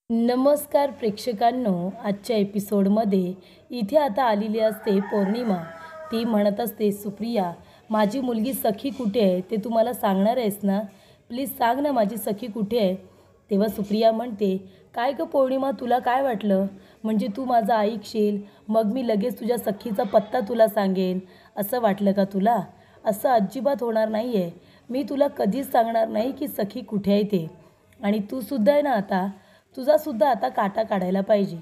नमस्कार प्रेक्षकांनो, आजच्या एपिसोडमध्ये इथे आता आलेली असते पौर्णिमा. ती म्हणत असते, सुप्रिया माझी मुलगी सखी कुठे आहे ते तू मला सांगणार आहेस ना? प्लीज सांग ना माझी सखी कुठे आहे. तेव्हा सुप्रिया म्हणते, काय गं पौर्णिमा, तुला काय वाटलं? म्हणजे तू माझं ऐकशील मग मी लगेच तुझ्या सखीचा पत्ता तुला सांगेन असं वाटलं का तुला? असं अजिबात होणार नाही आहे. मी तुला कधीच सांगणार नाही की सखी कुठे आहे ते. आणि तू सुद्धा आहे ना, तुझासुद्धा आता काटा काढायला पाहिजे.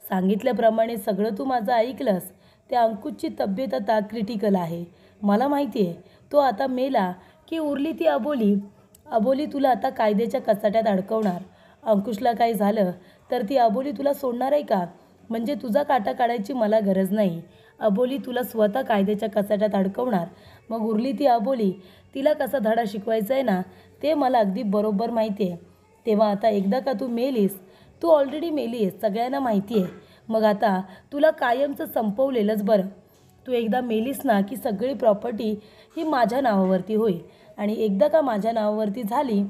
सांगितल्याप्रमाणे सगळं तू माझं ऐकलंस. त्या अंकुशची तब्येत आता क्रिटिकल आहे. मला माहिती आहे तो आता मेला की उरली ती अबोली. अबोली तुला आता कायद्याच्या कचाट्यात अडकवणार. अंकुशला काय झालं तर ती अबोली तुला सोडणार आहे का? म्हणजे तुझा काटा काढायची मला गरज नाही. अबोली तुला स्वतः कायद्याच्या कचाट्यात अडकवणार. मग उरली ती अबोली, तिला कसा धडा शिकवायचा आहे ना, ते मला अगदी बरोबर माहिती आहे. तेव्हा आता एकदा का तू मेलीस, तू ऑलरेडी मेली आहेस, सगळ्यांना माहिती आहे. मग आता तुला कायमचं संपवलेलंच बरं. तू एकदा मेलीस ना की सगळी प्रॉपर्टी ही माझ्या नावावरती होईल. आणि एकदा का माझ्या नावावरती झाली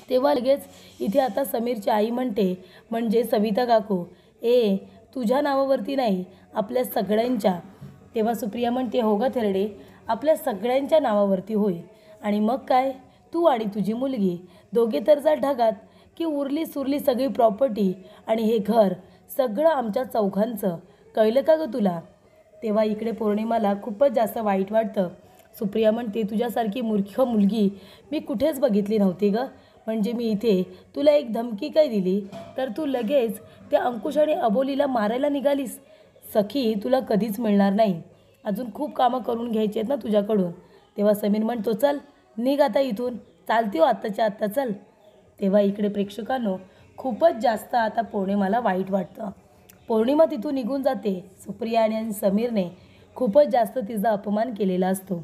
तेव्हा लगेच इथे आता समीरची आई म्हणते, म्हणजे सविता काकू, तुझ्या नावावरती नाही, आपल्या सगळ्यांच्या. तेव्हा सुप्रिया म्हणते, हो गं थेरडे, आपल्या सगळ्यांच्या नावावरती होईल. आणि मग काय, तू आणि तुझी मुलगी दोघे तर जा ढगात, की उरली सुरली सगळी प्रॉपर्टी आणि हे घर सगळं आमच्या चौघांचं. कळलं का गं तुला? तेव्हा इकडे पौर्णिमाला खूपच जास्त वाईट वाटतं. सुप्रिया म्हणते, तुझ्यासारखी मूर्ख मुलगी मी कुठेच बघितली नव्हती गं. म्हणजे मी इथे तुला एक धमकी काय दिली तर तू लगेच त्या अंकुश आणि अबोलीला मारायला निघालीस. सखी तुला कधीच मिळणार नाही. अजून खूप कामं करून घ्यायची आहेत ना तुझ्याकडून. तेव्हा समीर म्हणतो, चल निघ आता इथून, चालती हो आत्ताच्या आत्ता, चल. तेव्हा इकडे प्रेक्षकांनो खूपच जास्त आता पौर्णिमाला वाईट वाटतं. पौर्णिमा तिथून निघून जाते. सुप्रिया आणि समीरने खूपच जास्त तिचा अपमान केलेला असतो.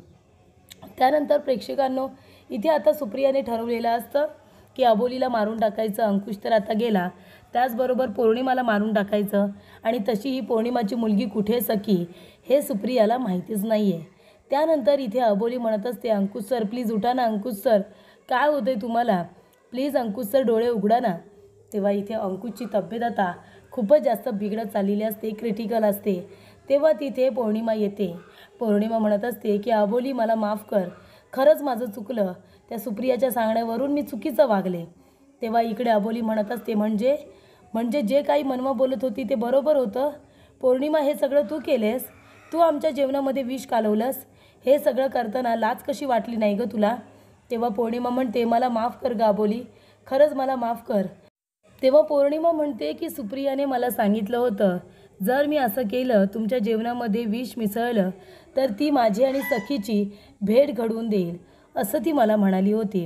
त्यानंतर प्रेक्षकांनो इथे आता सुप्रियाने ठरवलेलं असतं की अबोलीला मारून टाकायचं. अंकुश तर आता गेला, त्याचबरोबर पौर्णिमाला मारून टाकायचं. आणि तशी ही पौर्णिमाची मुलगी कुठे सखी हे सुप्रियाला माहितीच नाही आहे. त्यानंतर इथे अबोली म्हणत असते, अंकुश सर प्लीज उठा ना, अंकुश सर काय होतं आहे तुम्हाला? प्लीज अंकुश सर डोळे उघडा ना. तेव्हा इथे अंकुशची तब्येत आता खूपच जास्त बिघडत चाललेली असते, क्रिटिकल असते. तेव्हा तिथे पौर्णिमा येते. पौर्णिमा म्हणत असते की अबोली मला माफ कर, खरंच माझं चुकलं, त्या सुप्रियाच्या सांगण्यावरून मी चुकीचं वागले. तेव्हा इकडे अबोली म्हणत असते, म्हणजे म्हणजे जे काही मनवा बोलत होती ते बरोबर होतं. पौर्णिमा हे सगळं तू केलेस, तू आमच्या जेवणामध्ये विष कालवलंस. हे सगळं करताना लाज कशी वाटली नाही गं तुला? तेव्हा पौर्णिमा म्हणते, मला माफ कर गं अबोली, खरंच मला माफ कर. तेव्हा पौर्णिमा म्हणते की सुप्रियाने मला सांगितलं होतं, जर मी असं केलं, तुमच्या जेवणामध्ये विष मिसळलं तर ती माझी आणि सखीची भेट घडवून देईल असं ती मला म्हणाली होती.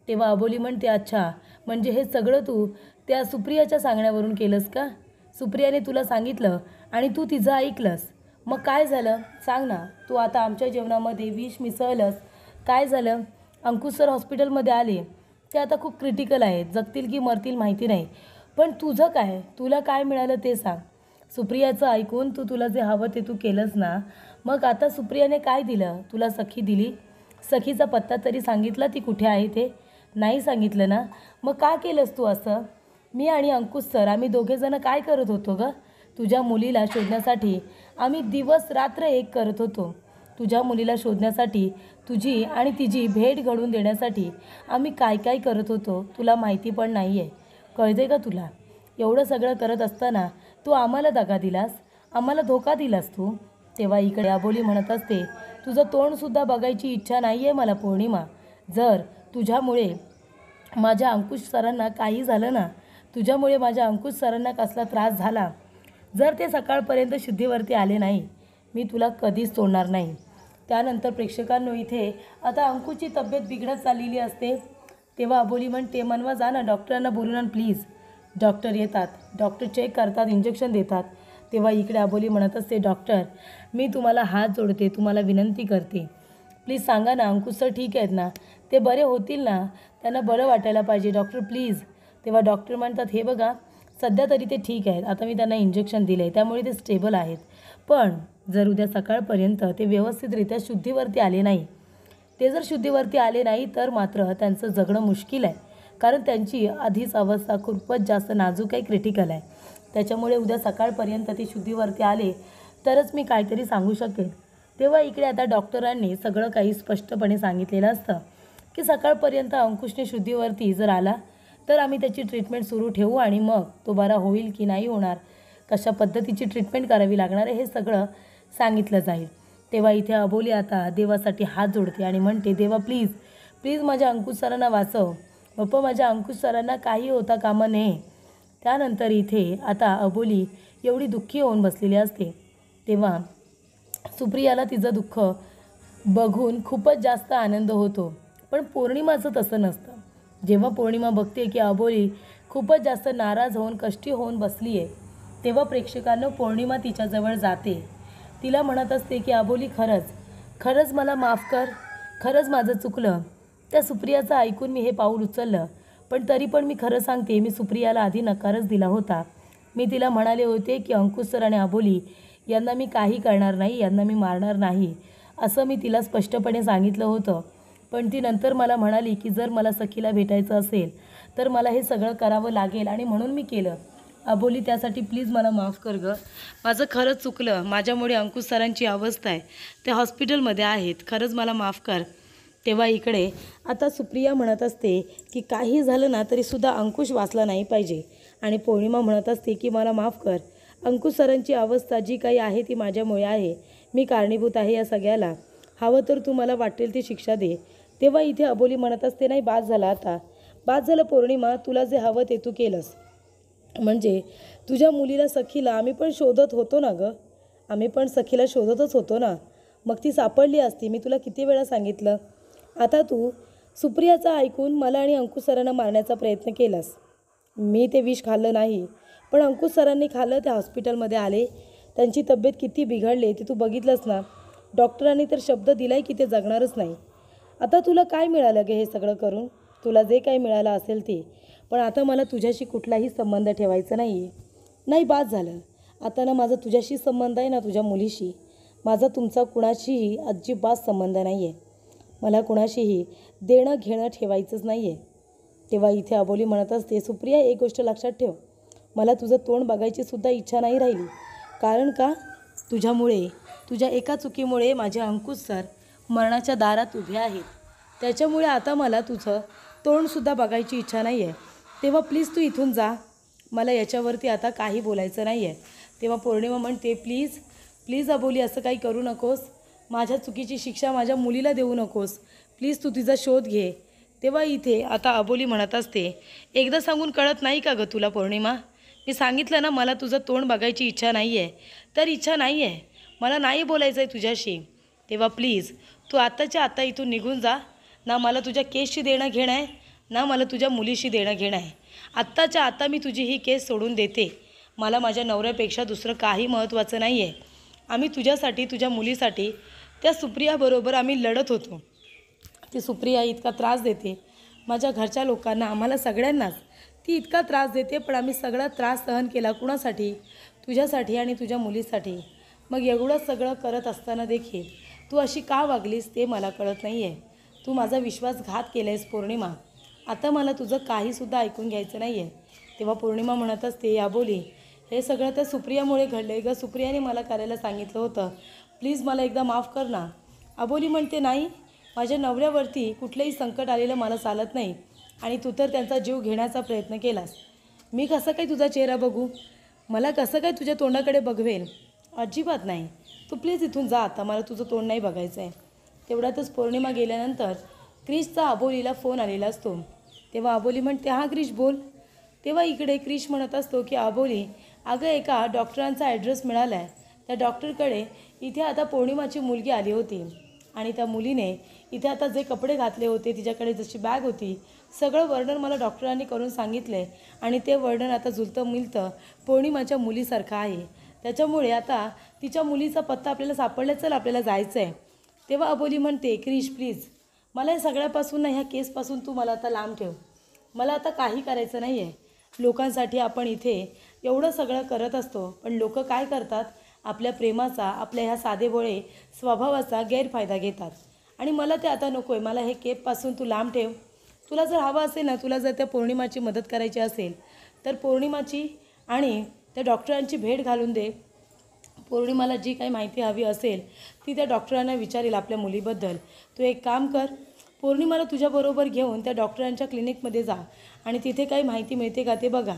तेव्हा अबोली म्हणते, अच्छा, म्हणजे हे सगळं तू त्या सुप्रियाच्या सांगण्यावरून केलंस का? सुप्रियाने तुला सांगितलं आणि तू तिचं ऐकलंस. मग काय झालं सांग ना. तू आता आमच्या जेवणामध्ये विष मिसळलंस, काय झालं? अंकुश सर हॉस्पिटलमध्ये आले, ते आता खूप क्रिटिकल आहेत, जगतील की मरतील माहिती नाही. पण तुझं काय, तुला काय मिळालं ते सांग. सुप्रियाचं ऐकून तुला जे हवं ते तू केलंस ना. मग आता सुप्रियाने काय दिलं तुला? सखी दिली. सखीचा पत्ता तरी सांगितला, ती कुठे आहे ते? नाही सांगितलं ना. मग का केलंस तू असं? मी आणि अंकुश सर आम्ही दोघेजणं काय करत होतो गं? तुझ्या मुलीला शोधण्यासाठी आम्ही दिवस रात्र एक करत होतो. तुझ्या मुलीला शोधण्यासाठी, तुझी आणि तिची भेट घडवून देण्यासाठी आम्ही काय काय करत होतो तुला माहिती पण नाही आहे. कळते का तुला? एवढं सगळं करत असताना तू आम्हाला दगा दिलास, आम्हाला धोका दिलास तू. तेव्हा इकडे अबोली म्हणत असते, तुझं तोंडसुद्धा बघायची इच्छा नाही आहे मला पौर्णिमा. जर तुझ्यामुळे माझ्या अंकुश सरांना काही झालं ना, तुझ्यामुळे माझ्या अंकुश सरांना कसला त्रास झाला, जर ते सकाळपर्यंत शुद्धीवरती आले नाही, मी तुला कधीच सोडणार नाही. त्यानंतर प्रेक्षकांनो इथे आता अंकुशची तब्येत बिघडत चाललेली असते. तेव्हा अबोली म्हणते, मनवा जा ना, डॉक्टरांना बोलून आण प्लीज. डॉक्टर येतात, डॉक्टर चेक करतात, इंजेक्शन देतात. तेव्हा इकडे अबोली म्हणत असते, डॉक्टर मी तुम्हाला हात जोडते, तुम्हाला विनंती करते, प्लीज सांगा ना अंकुश सर ठीक आहेत ना, ते बरे होतील ना, त्यांना बरं वाटायला पाहिजे डॉक्टर प्लीज. तेव्हा डॉक्टर म्हणतात, हे बघा सध्या तरी ते ठीक आहेत, आता मी त्यांना इंजेक्शन दिलं आहे त्यामुळे ते स्टेबल आहेत. पण जर उद्या सकाळपर्यंत ते व्यवस्थितरित्या शुद्धीवरती आले नाही, ते जर शुद्धीवरती आले नाही तर मात्र त्यांचं जगणं मुश्किल आहे. कारण त्यांची आधीच अवस्था खूपच जास्त नाजूक आहे, क्रिटिकल आहे. त्याच्यामुळे उद्या सकाळपर्यंत ते शुद्धीवरती आले तरच मी काहीतरी सांगू शकेन. तेव्हा इकडे आता डॉक्टरांनी सगळं काही स्पष्टपणे सांगितलेलं असतं की सकाळपर्यंत अंकुशने शुद्धीवरती जर आला तर आम्ही त्याची ट्रीटमेंट सुरू ठेवू आणि मग तो बरा होईल की नाही होणार, कशा पद्धतीची ट्रीटमेंट करावी लागणार आहे हे सगळं सांगितलं जाईल. तेव्हा इथे अबोली आता देवासाठी हात जोडते आणि म्हणते, देवा प्लीज प्लीज माझ्या अंकुश सरांना वाचव. बाप्पा माझ्या अंकुश सरांना काही होता कामा नये. त्यानंतर इथे आता अबोली एवढी दुःखी होऊन बसलेली असते. तेव्हा सुप्रियाला तिचं दुःख बघून खूपच जास्त आनंद होतो. पण पौर्णिमाचं तसं नसतं. जेव्हा पौर्णिमा बघते की अबोली खूपच जास्त नाराज होऊन कष्टी होऊन बसली आहे तेव्हा प्रेक्षकांना पौर्णिमा तिच्याजवळ जाते. तिला म्हणत असते की अबोली खरंच खरंच मला माफ कर, खरंच माझं चुकलं. त्या सुप्रियाचं ऐकून मी हे पाऊल उचललं, पण तरी पण मी खरं सांगते मी सुप्रियाला आधी नकारच दिला होता. मी तिला म्हणाले होते की अंकुश सर आणि अबोली यांना मी काही करणार नाही, यांना मी मारणार नाही असं मी तिला स्पष्टपणे सांगितलं होतं. पण ती नंतर मला म्हणाली की जर मला सखीला भेटायचं असेल तर मला हे सगळं करावं लागेल आणि म्हणून मी केलं. अबोली त्यासाठी प्लीज मला माफ कर गं, माझं खरंच चुकलं. माझ्यामुळे अंकुश सरांची अवस्था आहे, ते हॉस्पिटलमध्ये आहेत, खरंच मला माफ कर. तेव्हा इकडे आता सुप्रिया म्हणत असते की काही झालं ना तरीसुद्धा अंकुश वाचला नाही पाहिजे. आणि पौर्णिमा म्हणत असते की मला माफ कर, अंकुश सरांची अवस्था जी काही आहे ती माझ्यामुळे आहे, मी कारणीभूत आहे या सगळ्याला. हवं तर तू मला वाटेल ती शिक्षा दे. तेव्हा इथे अबोली म्हणत असते, नाही बाद झाला आता, बाद झालं पौर्णिमा, तुला जे हवं ते तू केलंस. म्हणजे तुझ्या मुलीला सखीला आम्ही पण शोधत होतो ना गं, आम्ही पण सखीला शोधतच होतो ना, मग ती सापडली असती. मी तुला किती वेळा सांगितलं. आता तू सुप्रियाचं ऐकून मला आणि अंकुश सरांना मारण्याचा प्रयत्न केलास. मी ते विष खाल्लं नाही, पण अंकुश सरांनी खाल्लं. ते हॉस्पिटलमध्ये आले, त्यांची तब्येत किती बिघडली ते तू बघितलंस ना. डॉक्टरांनी तर शब्द दिलाय की ते जगणारच नाही. आता तुला काय मिळालं गे हे सगळं करून, तुला जे काही मिळालं असेल ते. पण आता मला तुझ्याशी कुठलाही संबंध ठेवायचा नाही आहे. नाही बाद झालं आता ना, माझा तुझ्याशी संबंध आहे ना तुझ्या मुलीशी. माझा तुमचा कुणाशीही अजिबात संबंध नाही आहे. मला कुणाशीही देणं घेणं ठेवायचंच नाही आहे. तेव्हा इथे अबोली म्हणत असते, सुप्रिया एक गोष्ट लक्षात ठेव, मला तुझं तोंड बघायची सुद्धा इच्छा नाही राहिली. कारण का, तुझ्यामुळे, तुझ्या एका चुकीमुळे माझे अंकुश सर मरणाच्या दारात उभे आहेत. त्याच्यामुळे आता मला तुझं तोंडसुद्धा बघायची इच्छा नाही आहे. तेव्हा प्लीज तू इथून जा, मला याच्यावरती आता काही बोलायचं नाही आहे. तेव्हा पौर्णिमा म्हणते, प्लीज प्लीज अबोली असं काही करू नकोस, माझ्या चुकीची शिक्षा माझ्या मुलीला देऊ नकोस, प्लीज तू तिचा शोध घे. तेव्हा इथे आता अबोली म्हणत असते, एकदा सांगून कळत नाही का गं तुला पौर्णिमा, मी सांगितलं ना मला तुझं तोंड बघायची इच्छा नाही आहे, तर इच्छा नाही आहे, मला नाही बोलायचं आहे तुझ्याशी. तेव्हा प्लीज तू आत्ताच्या आत्ता इथून निघून जा. ना मला तुझ्या केसशी देणं घेणं आहे, ना मला तुझ्या मुलीशी देणं घेणं आहे. आत्ताच्या आत्ता मी तुझी ही केस सोडून देते. मला माझ्या नवऱ्यापेक्षा दुसरं काही महत्त्वाचं नाही आहे. आम्ही तुझ्यासाठी, तुझ्या मुलीसाठी त्या सुप्रियाबरोबर आम्ही लढत होतो. ती सुप्रिया इतका त्रास देते माझ्या घरच्या लोकांना, आम्हाला सगळ्यांनाच ती इतका त्रास देते, पण आम्ही सगळा त्रास सहन केला कुणासाठी, तुझ्यासाठी आणि तुझ्या मुलीसाठी. मग एवढं सगळं करत असताना देखील तू अशी का वागलीस ते मला कळत नाही आहे. तू माझा विश्वासघात केला आहेस पौर्णिमा, आता मला तुझं काहीसुद्धा ऐकून घ्यायचं नाही आहे. तेव्हा पौर्णिमा म्हणत असते, अबोली हे सगळं त्या सुप्रियामुळे घडलं आहे गं, सुप्रियाने मला करायला सांगितलं होतं, प्लीज मला एकदा माफ कर ना. अबोली म्हणते, नाही, माझ्या नवऱ्यावरती कुठलंही संकट आलेलं मला चालत नाही आणि तू तर त्यांचा जीव घेण्याचा प्रयत्न केलास. मी कसं काय तुझा चेहरा बघू, मला कसं काय तुझ्या तोंडाकडे बघवेल, अजिबात नाही. तू प्लीज इथून जा आता, मला तुझं तोंड नाही बघायचं आहे. तेवढ्यातच पौर्णिमा गेल्यानंतर क्रिशचा अबोलीला फोन आलेला असतो. तेव्हा अबोली म्हणते, हां क्रिश बोल. तेव्हा इकडे क्रिश म्हणत असतो की अबोली, अगं एका डॉक्टरांचा ॲड्रेस मिळाला आहे, त्या डॉक्टरकडे इथे आता पौर्णिमाची मुलगी आली होती आणि त्या मुलीने इथे आता जे कपडे घातले होते, तिच्याकडे जशी बॅग होती, सगळं वर्णन मला डॉक्टरांनी करून सांगितलं आहे आणि ते वर्णन आता जुलतं मिळतं पौर्णिमाच्या मुलीसारखं आहे. त्याच्यामुळे आता तिच्या मुलीचा पत्ता आपल्याला सापडला, चल आपल्याला जायचं आहे. तेव्हा अबोली म्हणते, क्रिश प्लीज मला या सगळ्यापासून ना, ह्या केसपासून तू मला आता लांब ठेव, मला आता काही करायचं नाही आहे. लोकांसाठी आपण इथे एवढं सगळं करत असतो, पण लोक काय करतात, आपल्या प्रेमाचा, आपल्या ह्या साधेभोळे स्वभावाचा गैरफायदा घेतात आणि मला ते आता नको आहे. मला हे केपपासून तू लांब ठेव. तुला जर हवं असेल ना, तुला जर त्या पौर्णिमाची मदत करायची असेल तर पौर्णिमाची आणि त्या डॉक्टरांची भेट घालून दे. पौर्णिमाला जी काही माहिती हवी असेल ती त्या डॉक्टरांना विचारेल आपल्या मुलीबद्दल. तू एक काम कर, पौर्णिमाला तुझ्याबरोबर घेऊन त्या डॉक्टरांच्या क्लिनिकमध्ये जा आणि तिथे काही माहिती मिळते का ते बघा.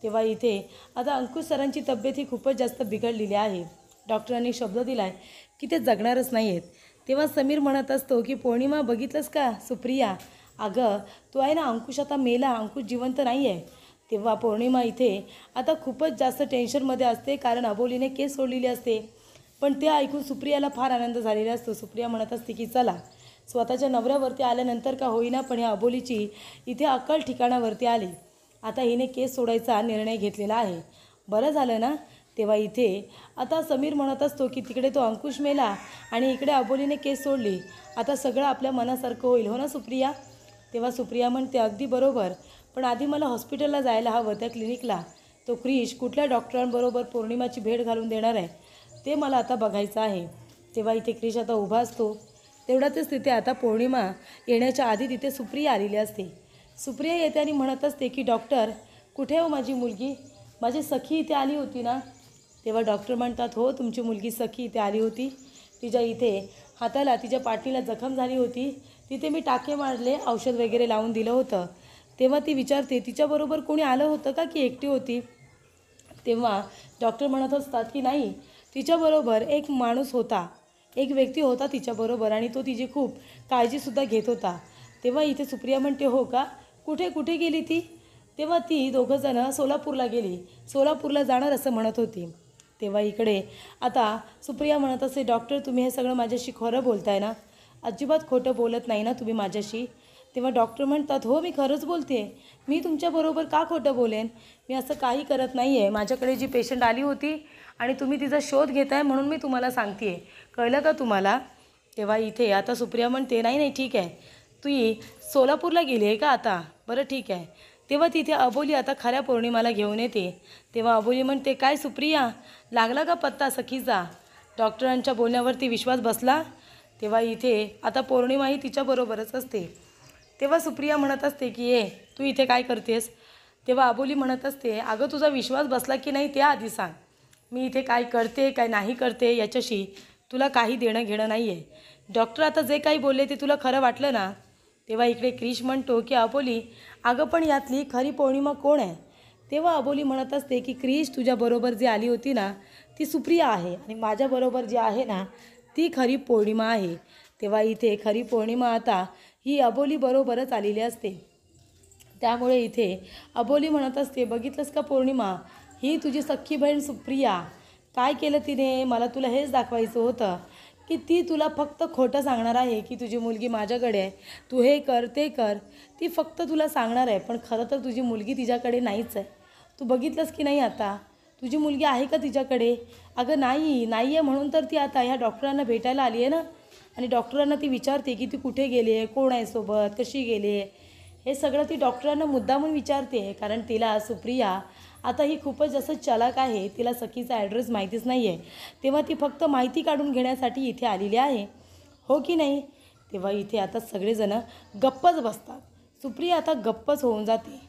तेव्हा इथे आता अंकुश सरांची तब्येत ही खूपच जास्त बिघडलेली आहे. डॉक्टरांनी शब्द दिला आहे की ते जगणारच नाही आहेत. तेव्हा समीर म्हणत असतो की पौर्णिमा बघितलंस का सुप्रिया, अगं तू आहे ना, अंकुश आता मेला, अंकुश जिवंत नाही आहे. तेव्हा पौर्णिमा इथे आता खूपच जास्त टेन्शनमध्ये असते, कारण अबोलीने केस सोडलेली असते. पण ते ऐकून सुप्रियाला फार आनंद झालेला असतो. सुप्रिया म्हणत असते की चला, स्वतःच्या नवऱ्यावरती आल्यानंतर का होईना पण ह्या अबोलीची इथे अक्कल ठिकाणावरती आली. आता हिने केस सोडायचा निर्णय घेतलेला आहे. बरं झालं ना. तेव्हा इथे आता समीर म्हणत असतो की तिकडे तो अंकुश मेला आणि इकडे अबोलीने केस सोडली, आता सगळं आपल्या मनासारखं होईल, हो ना सुप्रिया. तेव्हा सुप्रिया म्हणते अगदी बरोबर, पण आधी मला हॉस्पिटलला जायला हवं, त्या क्लिनिकला. तो क्रिश कुठल्या डॉक्टरांबरोबर पौर्णिमाची भेट घालून देणार आहे ते मला आता बघायचं आहे. तेव्हा इथे क्रिश आता उभा असतो. तेवढ्यातच तिथे आता पौर्णिमा येण्याच्या आधी तिथे सुप्रिया आलेली असते. सुप्रिया येते आणि म्हणत असते की डॉक्टर कुठे हो माझी मुलगी, माझी सखी इथे आली होती ना. तेव्हा डॉक्टर म्हणतात हो, तुमची मुलगी सखी इथे आली होती. तिच्या इथे हाताला, तिच्या पाठीला जखम झाली होती, तिथे मी टाके मारले, औषध वगैरे लावून दिलं होतं. तेव्हा ती विचारते तिच्याबरोबर कोणी आलं होतं का की एकटी होती. तेव्हा डॉक्टर म्हणत असतात की नाही, तिच्याबरोबर एक माणूस होता, एक व्यक्ती होता तिच्याबरोबर आणि तो तिची खूप काळजीसुद्धा घेत होता. तेव्हा इथे सुप्रिया म्हणते हो का, कुठे कुठे गेली ती. तेव्हा ती दोघंजणं सोलापूरला गेली, सोलापूरला जाणार असं म्हणत होती. तेव्हा इकडे आता सुप्रिया म्हणत असे डॉक्टर तुम्ही हे सगळं माझ्याशी खरं बोलताय ना, अजिबात खोटं बोलत नाही ना तुम्ही माझ्याशी. तेव्हा डॉक्टर म्हणतात हो मी खरंच बोलते, मी तुमच्याबरोबर का खोटं बोलेन, मी असं काही करत नाही आहे. माझ्याकडे जी पेशंट आली होती आणि तुम्ही तिचा शोध घेताय म्हणून मी तुम्हाला सांगते आहे, कळलं का तुम्हाला. तेव्हा इथे आता सुप्रिया म्हणते नाही नाही ठीक आहे, तू सोलापूरला गेली आहे का आता, बरं ठीक आहे. तेव्हा तिथे अबोली आता खऱ्या पौर्णिमाला घेऊन येते. तेव्हा अबोली म्हणते काय सुप्रिया, लागला का पत्ता सखीचा, डॉक्टरांच्या बोलण्यावरती विश्वास बसला. तेव्हा इथे आता पौर्णिमाही तिच्याबरोबरच असते. तेव्हा सुप्रिया म्हणत असते की ए तू इथे काय करतेस. तेव्हा अबोली म्हणत असते अगं तुझा विश्वास बसला की नाही ते आधी सांग, मी इथे काय करते काय नाही करते याच्याशी तुला काही देणं घेणं नाही आहे. डॉक्टर आता जे काही बोलले ते तुला खरं वाटलं ना. तेव्हा इकडे क्रिश म्हणतो की अबोली अगं पण यातली खरी पौर्णिमा कोण आहे. तेव्हा अबोली म्हणत असते की क्रिश तुझ्याबरोबर जी आली होती ना ती सुप्रिया आहे आणि माझ्याबरोबर जी आहे ना ती खरी पौर्णिमा आहे. तेव्हा इथे खरी पौर्णिमा आता ही अबोली बरोबरच आलेली असते. त्यामुळे इथे अबोली म्हणत असते बघितलंस का पौर्णिमा, ही तुझी सख्खी बहीण सुप्रिया काय केलं तिने, मला तुला हेच दाखवायचं होतं की ती तुला फक्त खोटं सांगणार आहे की तुझी मुलगी माझ्याकडे आहे, तू हे कर ते कर, ती फक्त तुला सांगणार आहे. पण खरं तर तुझी मुलगी तिच्याकडे नाहीच आहे. तू बघितलंस की नाही आता तुझी मुलगी आहे का तिच्याकडे. अगं नाही आहे म्हणून तर ती आता ह्या डॉक्टरांना भेटायला आली आहे ना, आणि डॉक्टरांना ती विचारते की ती कुठे गेली आहे, कोण आहे सोबत, कशी गेली आहे, हे सगळं ती डॉक्टरांना मुद्दामून विचारते. कारण तिला सुप्रिया आता ही खूपच जास्त चालाक आहे, तिला सखीचा ॲड्रेस माहितीच नाही आहे. तेव्हा ती फक्त माहिती काढून घेण्यासाठी इथे आलेली आहे, हो की नाही. तेव्हा इथे आता सगळेजणं गप्पच बसतात. सुप्रिया आता गप्पच होऊन जाते.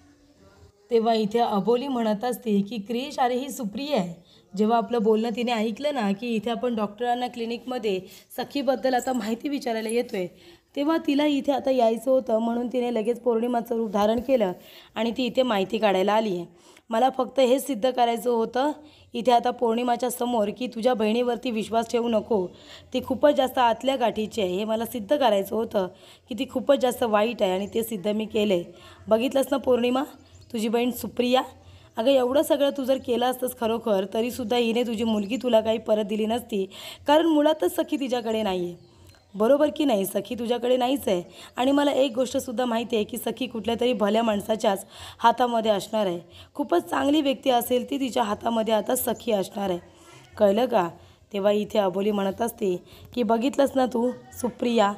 तेव्हा इथे अबोली म्हणत असते की क्रिश अरे ही सुप्रिया आहे. जेव्हा आपलं बोलणं तिने ऐकलं ना की इथे आपण डॉक्टरांना क्लिनिकमध्ये सखीबद्दल आता माहिती विचारायला येतो आहे, तेव्हा तिला इथे आता यायचं होतं म्हणून तिने लगेच पौर्णिमाचं रूप धारण केलं आणि ती इथे माहिती काढायला आली आहे. मला फक्त हेच सिद्ध करायचं होतं इथे आता पौर्णिमाच्या समोर की तुझ्या बहिणीवरती विश्वास ठेवू नको, ती खूपच जास्त आतल्या गाठीची आहे. हे मला सिद्ध करायचं होतं की ती खूपच जास्त वाईट आहे आणि ते सिद्ध मी केलं आहे. बघितलंस ना पौर्णिमा, तुझी बहीण सुप्रिया, अगं एवढं सगळं तू जर केलं असतंस खरोखर तरीसुद्धा हिने तुझी मुलगी तुला काही परत दिली नसती, कारण मुळातच सखी तिच्याकडे नाही आहे, बरोबर की नाही. सखी तुझ्याकडे नाहीच आहे. आणि मला एक गोष्टसुद्धा माहिती आहे की सखी कुठल्या तरी भल्या माणसाच्याच हातामध्ये असणार आहे. खूपच चांगली व्यक्ती असेल ती तिच्या हातामध्ये आता सखी असणार आहे, कळलं का. तेव्हा इथे अबोली म्हणत असते की बघितलंस ना तू सुप्रिया,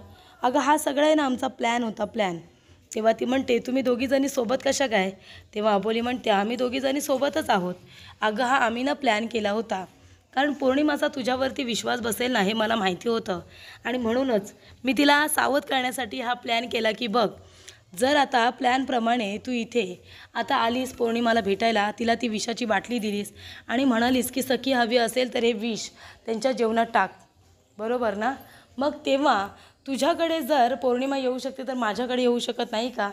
अगं हा सगळा आहे ना आमचा प्लॅन होता, प्लॅन. तेव्हा ती म्हणते तुम्ही दोघीजणी सोबत कशा काय. तेव्हा अबोली म्हणते आम्ही दोघीजणी सोबतच आहोत. अगं हा आम्ही ना प्लॅन केला होता, कारण पौर्णिमाचा तुझ्यावरती विश्वास बसेल ना हे मला माहिती होतं आणि म्हणूनच मी तिला सावध करण्यासाठी हा प्लॅन केला की बघ जर आता प्लॅनप्रमाणे तू इथे आता आलीस पौर्णिमाला भेटायला, तिला ती विषाची बाटली दिलीस आणि म्हणालीस की सखी हवी असेल तर हे विष त्यांच्या जेवणात टाक, बरोबर ना? मग तेव्हा तुझ्याकडे जर पौर्णिमा येऊ शकते तर माझ्याकडे येऊ शकत नाही का?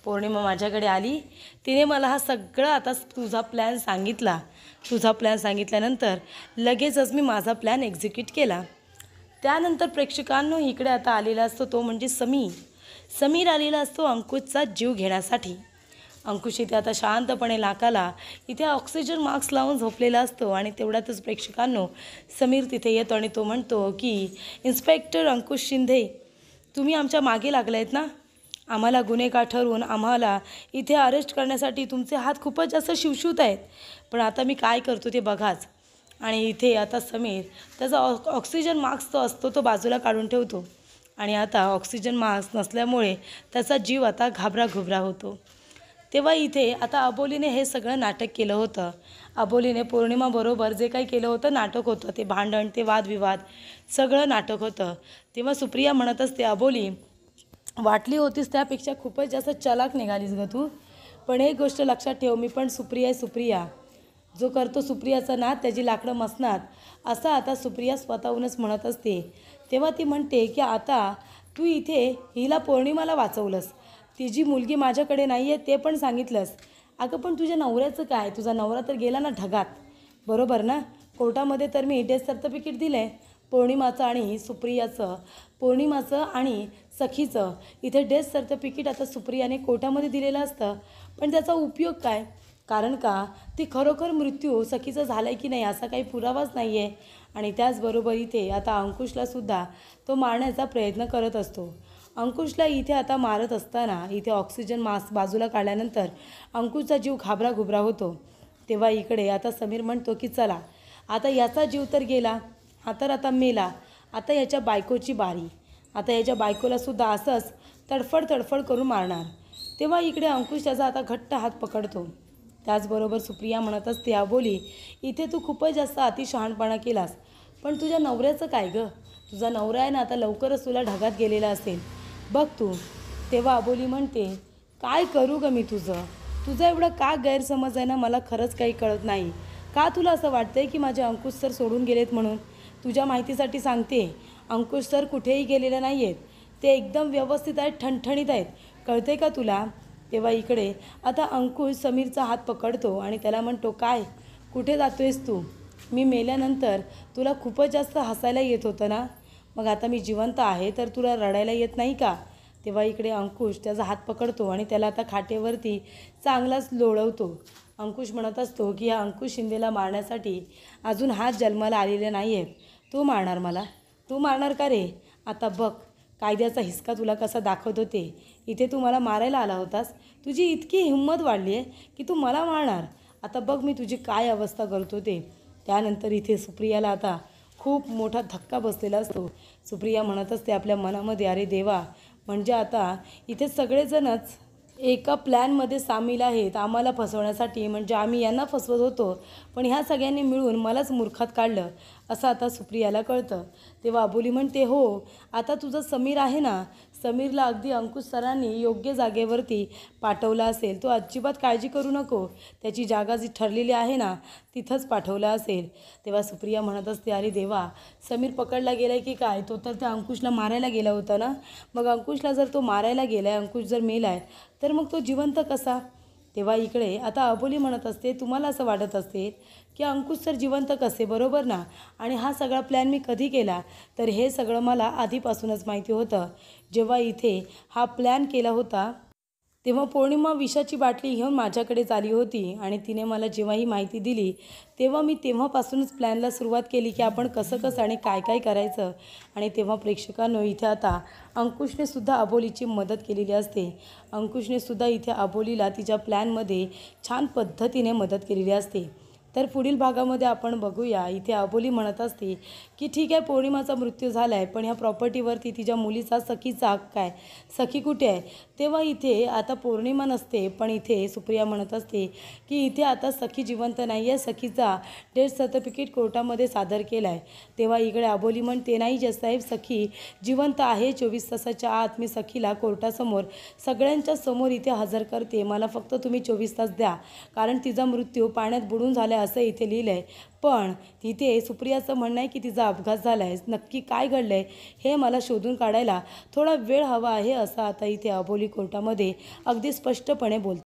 पौर्णिमा माझ्याकडे आली, तिने मला हा सगळा आता तुझा प्लॅन सांगितला. तुझा प्लॅन सांगितल्यानंतर लगेचच मी माझा प्लॅन एक्झिक्यूट केला. त्यानंतर प्रेक्षकांनो इकडे आता आलेला असतो तो म्हणजे समीर आलेला असतो अंकुशचा जीव घेण्यासाठी. अंकुश इथे आता शांतपणे नाकाला इथे ऑक्सिजन मास्क लावून झोपलेला असतो आणि तेवढ्यातच प्रेक्षकांनो समीर तिथे येतो आणि तो म्हणतो की इन्स्पेक्टर अंकुश शिंदे, तुम्ही आमच्या मागे लागला आहेत ना? आम्हाला गुन्हेगार ठरवून आम्हाला इथे अरेस्ट करण्यासाठी तुमचे हात खूपच जास्त शिवशूत आहेत. पण आता मी काय करतो ते बघाच. आणि इथे आता समीर त्याचा ऑक्सिजन मास्क जो असतो तो बाजूला काढून ठेवतो आणि आता ऑक्सिजन मास्क नसल्यामुळे त्याचा जीव आता घाबराघुबरा होतो. तेव्हा इथे आता अबोलीने हे सगळं नाटक केलं होतं. अबोलीने पौर्णिमाबरोबर जे काही केलं होतं नाटक होतं, ते भांडण, ते वादविवाद सगळं नाटक होतं. तेव्हा सुप्रिया म्हणत असते, अबोली वाटली होतीस त्यापेक्षा खूपच जास्त चलाक निघालीस गं तू. पण एक गोष्ट लक्षात ठेव, मी पण सुप्रिया आहे. सुप्रिया जो करतो सुप्रियाचा नाद त्याची लाकडं मसनात, असं आता सुप्रिया स्वतःहूनच म्हणत असते. तेव्हा ती म्हणते की आता तू इथे हिला पौर्णिमाला वाचवलंस, तिची मुलगी माझ्याकडे नाही आहे ते पण सांगितलंस. अगं पण तुझ्या नवऱ्याचं काय? तुझा नवरा तर गेला ना ढगात, बरोबर ना? कोर्टामध्ये तर मी डेथ सर्टिफिकेट दिलं आहे पौर्णिमाचं आणि सुप्रियाचं, पौर्णिमाचं आणि सखीचं. इथे डेथ सर्टिफिकेट आता सुप्रियाने कोर्टामध्ये दिलेलं असतं, पण त्याचा उपयोग काय? कारण का ती खरोखर मृत्यू सखीचा झाला आहे की नाही असा काही पुरावाच नाही आहे. आणि त्याचबरोबर इथे आता अंकुशलासुद्धा तो मारण्याचा प्रयत्न करत असतो. अंकुशला इथे आता मारत असताना इथे ऑक्सिजन मास्क बाजूला काढल्यानंतर अंकुशचा जीव घाबराघुबरा होतो. तेव्हा इकडे आता समीर म्हणतो की चला आता याचा जीव तर गेला, हा तर आता मेला, आता याच्या बायकोची बारी, आता याच्या बायकोलासुद्धा असंच तडफड करून मारणार. तेव्हा इकडे अंकुश त्याचा आता घट्ट हात पकडतो. त्याचबरोबर सुप्रिया म्हणत असते, अबोली इथे तू खूपच जास्त अतिशहाणपणा केलास, पण तुझ्या नवऱ्याचं काय गं? तुझा नवरा आहे ना आता लवकरच तुला ढगात गेलेला असेल, बघ तू. तेव्हा अबोली म्हणते, काय करू गं मी तुझा एवढा का गैरसमज आहे ना, मला खरंच काही कळत नाही. का तुला असं वाटतंय की माझे अंकुश सर सोडून गेलेत म्हणून? तुझ्या माहितीसाठी सांगते, अंकुश सर कुठेही गेलेले नाही आहेत, ते एकदम व्यवस्थित आहेत, ठणठणीत आहेत, कळते का तुला? तेव्हा इकडे आता अंकुश समीरचा हात पकडतो आणि त्याला म्हणतो, काय कुठे जातोयस तू? मी मेल्यानंतर तुला खूपच जास्त हसायला येत होतं ना, मग आता मी जिवंत आहे तर तुला रडायला येत नाही का? तेव्हा इकडे अंकुश त्याचा हात पकडतो आणि त्याला आता खाटेवरती चांगलाच लोळवतो. अंकुश म्हणत असतो की ह्या अंकुश शिंदेला मारण्यासाठी अजून हात जन्माला आलेले नाही आहेत. तू मारणार मला? तू मारणार का रे? आता बघ कायद्याचा हिसका तुला कसा दाखवत होते. इथे तू मला मारायला आला होतास, तुझी इतकी हिंमत वाढली आहे की तू मला मारणार. आता बघ मी तुझी काय अवस्था करतो ते. त्यानंतर इथे सुप्रियाला आता खूप मोठा धक्का बसलेला असतो. सुप्रिया म्हणत असते आपल्या मनामध्ये, अरे देवा, म्हणजे आता इथे सगळेजणच एका प्लॅनमध्ये सामील आहेत आम्हाला फसवण्यासाठी, म्हणजे आम्ही यांना फसवत होतो पण ह्या सगळ्यांनी मिळून मलाच मूर्खात काढलं असं आता सुप्रियाला कळतं. तेव्हा अबोली म्हणते, हो आता तुझं समीर आहे ना, समीरला अगदी अंकुश सरांनी योग्य जागेवरती पाठवलं असेल, तो अजिबात काळजी करू नको, त्याची जागा जी ठरलेली आहे ना तिथंच पाठवलं असेल. तेव्हा सुप्रिया म्हणत असते, अरे देवा, समीर पकडला गेला आहे की काय? तो तर त्या अंकुशला मारायला गेला होता ना, मग अंकुशला जर तो मारायला गेला आहे, अंकुश जर मेला आहे तर मग तो जिवंत कसा? तेव्हा इकडे आता अबोली म्हणत असते, तुम्हाला असं वाटत असते की अंकुश सर जिवंत कसे, बरोबर ना? आणि हा सगळा प्लॅन मी कधी केला? तर हे सगळं मला आधीपासूनच माहिती होतं. जेव्हा इथे हा प्लॅन केला होता तेव्हा पौर्णिमा विषाची बाटली घेऊन माझ्याकडेच आली होती आणि तिने मला जेव्हा ही माहिती दिली तेव्हा मी तेव्हापासूनच प्लॅनला सुरुवात केली की आपण कसं आणि काय काय करायचं. आणि तेव्हा प्रेक्षकांनो इथे आता अंकुशने सुद्धा अबोलीची मदत केलेली असते. अंकुशने सुद्धा इथे अबोलीला तिच्या प्लॅनमध्ये छान पद्धतीने मदत केलेली असते. तर पुढील भागामध्ये आपण बघूया, इथे अबोली म्हणत असते की ठीक आहे पौर्णिमाचा मृत्यू झाला आहे, पण ह्या प्रॉपर्टीवरती तिच्या मुलीचा सखीचा हक्क आहे. सखी कुठे आहे तेव्हा इथे आता पौर्णिमा नसते, पण इथे सुप्रिया म्हणत असते की इथे आता सखी जिवंत नाही आहे, सखीचा डेथ सर्टिफिकेट कोर्टामध्ये सादर केला आहे. तेव्हा इकडे अबोली म्हणते, नाही जजसाहेब, सखी जिवंत आहे. 24 तासाच्या आत मी सखीला कोर्टासमोर सगळ्यांच्या समोर इथे हजर करते. मला फक्त तुम्ही 24 तास द्या, कारण तिचा मृत्यू पाण्यात बुडून झाला आहे असं इथे लिहिलं आहे. पण तिथे सुप्रियाचं म्हणणं आहे की तिचा अपघात झाला आहे. नक्की काय घडलं आहे हे मला शोधून काढायला थोडा वेळ हवा आहे, असं आता इथे अबोली कोर्टामध्ये अगदी स्पष्टपणे बोलते.